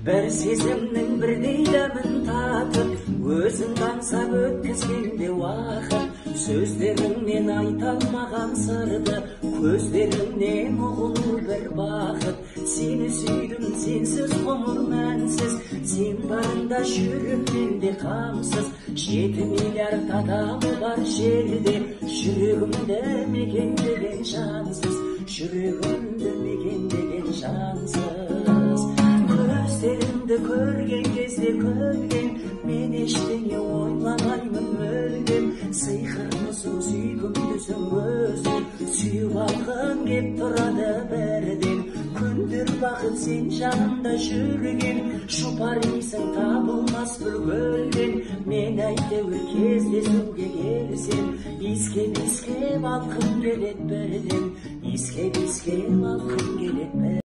Bir сезімнің бірдей дәмін татып, өзіңді аңсап өткізгенде уақыт, сөздеріңнен айта алмаған сырды, көздеріңнен ұғыну бір бақыт. Сені сүйдім, сенсіз ғұмыр мәнсіз, сен барында жүрем менде қамсыз. 7 миллиард адамы бар жерде, жүрегімді мекендеген жансыз, жүрегімді мекендеген жансыз. Көздеріңді көрген кезде көлген, мен ештеңе ойламаймын мүлдем. Сиқырлысың, сүйкімдісің өзің, сүйіп алғым кеп тұрады бірден. Күндер бақыт сен жанымда жүрген, шұбарисың табылмас бір гүлден. Мен әйтеуір кездесуге келсем, иіскеп алғым келеді бірден, иіскеп алғым келеді бірден.